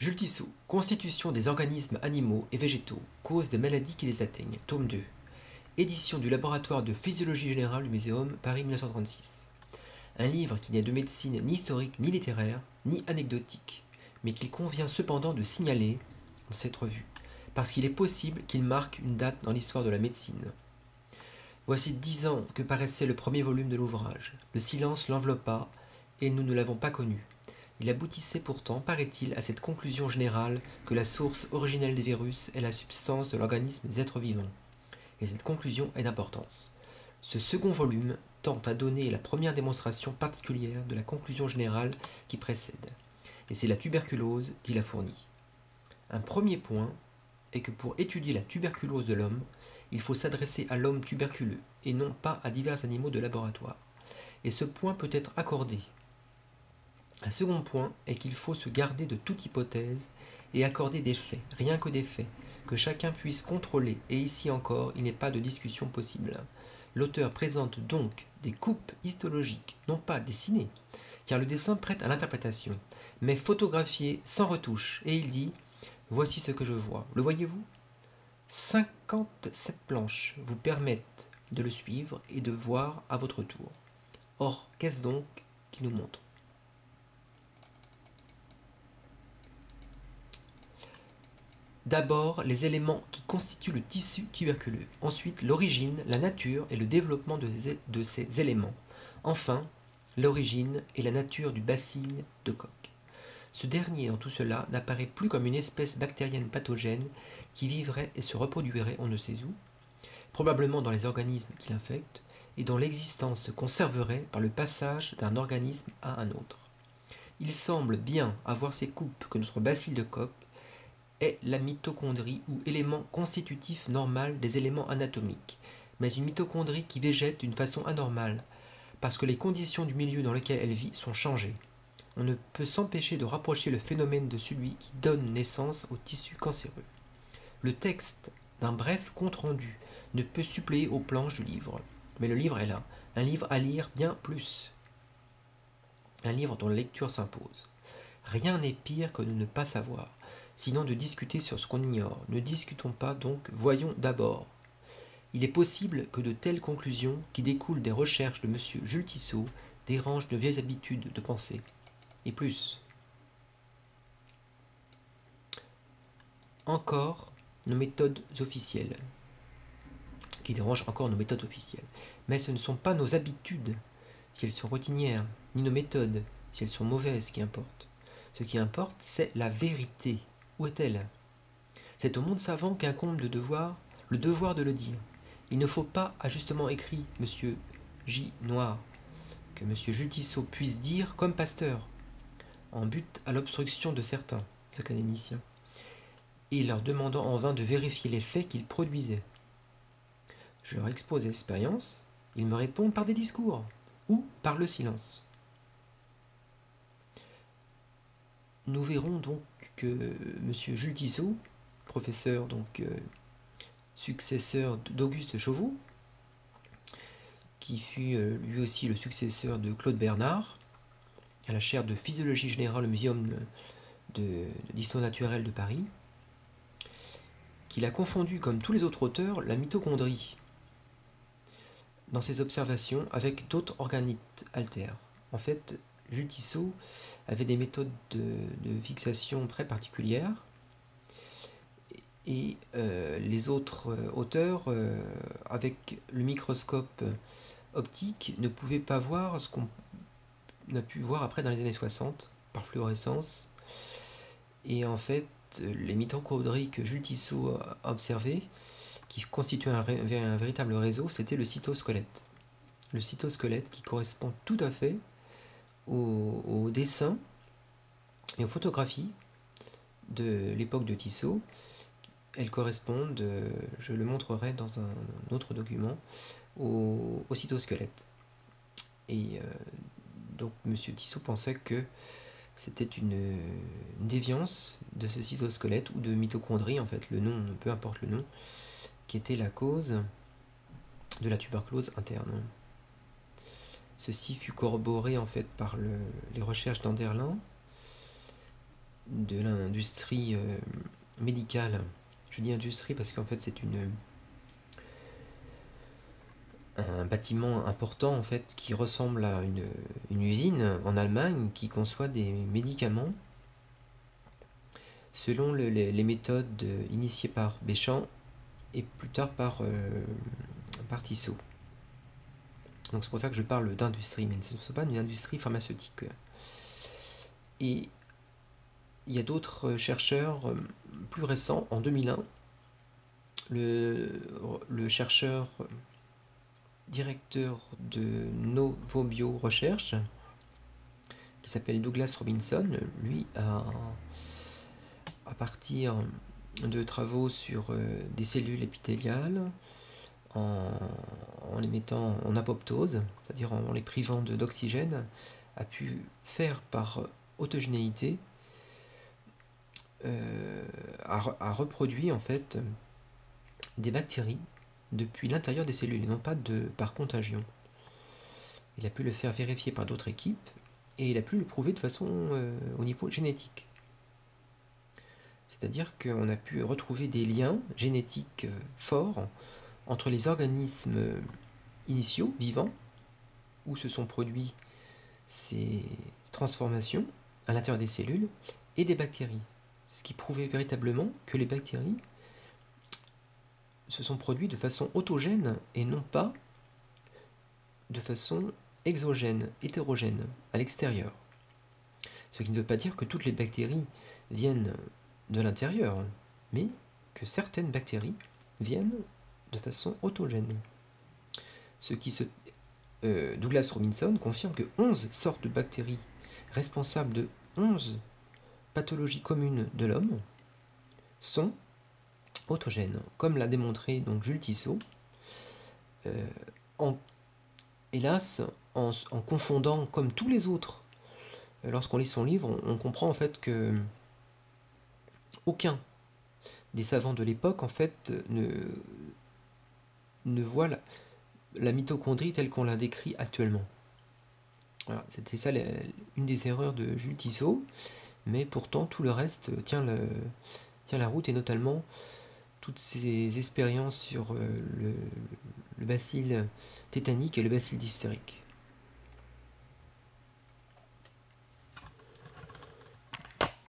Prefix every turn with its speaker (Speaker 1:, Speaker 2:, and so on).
Speaker 1: Jules Tissot, Constitution des organismes animaux et végétaux, cause des maladies qui les atteignent, tome 2. Édition du laboratoire de physiologie générale du Muséum, Paris 1936. Un livre qui n'est de médecine ni historique, ni littéraire, ni anecdotique, mais qu'il convient cependant de signaler dans cette revue, parce qu'il est possible qu'il marque une date dans l'histoire de la médecine. Voici 10 ans que paraissait le premier volume de l'ouvrage. Le silence l'enveloppa, et nous ne l'avons pas connu. Il aboutissait pourtant, paraît-il, à cette conclusion générale que la source originelle des virus est la substance de l'organisme des êtres vivants. Et cette conclusion est d'importance. Ce second volume tend à donner la première démonstration particulière de la conclusion générale qui précède. Et c'est la tuberculose qui la fournit. Un premier point est que pour étudier la tuberculose de l'homme, il faut s'adresser à l'homme tuberculeux et non pas à divers animaux de laboratoire. Et ce point peut être accordé. Un second point est qu'il faut se garder de toute hypothèse et accorder des faits, rien que des faits, que chacun puisse contrôler, et ici encore, il n'est pas de discussion possible. L'auteur présente donc des coupes histologiques, non pas dessinées, car le dessin prête à l'interprétation, mais photographiées sans retouche, et il dit « Voici ce que je vois. Le voyez-vous ? 57 planches vous permettent de le suivre et de voir à votre tour. Or, qu'est-ce donc qui nous montre ? D'abord, les éléments qui constituent le tissu tuberculeux. Ensuite, l'origine, la nature et le développement de ces éléments. Enfin, l'origine et la nature du bacille de Koch. Ce dernier, dans tout cela, n'apparaît plus comme une espèce bactérienne pathogène qui vivrait et se reproduirait on ne sait où, probablement dans les organismes qui l'infectent, et dont l'existence se conserverait par le passage d'un organisme à un autre. Il semble bien avoir ces coupes que notre bacille de Koch est la mitochondrie ou élément constitutif normal des éléments anatomiques, mais une mitochondrie qui végète d'une façon anormale, parce que les conditions du milieu dans lequel elle vit sont changées. On ne peut s'empêcher de rapprocher le phénomène de celui qui donne naissance au tissu cancéreux. Le texte d'un bref compte-rendu ne peut suppléer aux planches du livre, mais le livre est là, un livre à lire bien plus, un livre dont la lecture s'impose. Rien n'est pire que de ne pas savoir, sinon de discuter sur ce qu'on ignore. Ne discutons pas donc, voyons d'abord. Il est possible que de telles conclusions, qui découlent des recherches de M. Jules Tissot, dérangent de vieilles habitudes de pensée. Et plus. Encore nos méthodes officielles. Qui dérangent encore nos méthodes officielles. Mais ce ne sont pas nos habitudes, si elles sont routinières, ni nos méthodes, si elles sont mauvaises, qui importent. Ce qui importe, c'est la vérité. Où est-elle ? C'est au monde savant qu'incombe le devoir de le dire. Il ne faut pas, a justement écrit M. J. Noir, que M. Jules Tissot puisse dire comme Pasteur, en but à l'obstruction de certains académiciens, et leur demandant en vain de vérifier les faits qu'ils produisaient. Je leur expose l'expérience, ils me répondent par des discours, ou par le silence. Nous verrons donc que M. Jules Tissot, professeur, successeur d'Auguste Chauveau, qui fut lui aussi le successeur de Claude Bernard, à la chaire de physiologie générale au Muséum d'histoire naturelle de Paris, qu'il a confondu, comme tous les autres auteurs, la mitochondrie dans ses observations avec d'autres organites altères. En fait, Jules Tissot avait des méthodes de fixation très particulières, et les autres auteurs, avec le microscope optique, ne pouvaient pas voir ce qu'on a pu voir après dans les années 60, par fluorescence. Et en fait, les mitochondries que Jules Tissot a observées, qui constituaient un véritable réseau, c'était le cytosquelette. Le cytosquelette qui correspond tout à fait au dessin et aux photographies de l'époque de Tissot. Elles correspondent, je le montrerai dans un autre document, au cytosquelette. Et donc M. Tissot pensait que c'était une déviance de ce cytosquelette ou de mitochondrie, en fait, le nom, peu importe le nom, qui était la cause de la tuberculose interne. Ceci fut corroboré en fait par les recherches d'Anderlin, de l'industrie médicale. Je dis industrie parce qu'en fait c'est un bâtiment important en fait qui ressemble à une usine en Allemagne qui conçoit des médicaments selon les méthodes initiées par Béchamp et plus tard par Tissot. Donc c'est pour ça que je parle d'industrie, mais ce ne sont pas une industrie pharmaceutique. Et il y a d'autres chercheurs plus récents, en 2001, le chercheur directeur de Novobio Recherche, qui s'appelle Douglas Robinson, lui à partir de travaux sur des cellules épithéliales, en, en les mettant en apoptose, c'est-à-dire en les privant d'oxygène, a pu faire par autogénéité, a reproduit en fait des bactéries depuis l'intérieur des cellules et non pas par contagion. Il a pu le faire vérifier par d'autres équipes et il a pu le prouver de façon au niveau génétique. C'est-à-dire qu'on a pu retrouver des liens génétiques forts entre les organismes initiaux, vivants, où se sont produits ces transformations à l'intérieur des cellules, et des bactéries. Ce qui prouvait véritablement que les bactéries se sont produites de façon autogène et non pas de façon exogène, hétérogène, à l'extérieur. Ce qui ne veut pas dire que toutes les bactéries viennent de l'intérieur, mais que certaines bactéries viennent de façon autogène. Ce qui se Douglas Robinson confirme que 11 sortes de bactéries responsables de 11 pathologies communes de l'homme sont autogènes, comme l'a démontré donc Jules Tissot, en, hélas, en confondant comme tous les autres. Lorsqu'on lit son livre, on comprend en fait que aucun des savants de l'époque en fait ne voit la mitochondrie telle qu'on la décrit actuellement. Voilà, c'était ça une des erreurs de Jules Tissot, mais pourtant tout le reste tient la route, et notamment toutes ces expériences sur le bacille tétanique et le bacille diphtérique.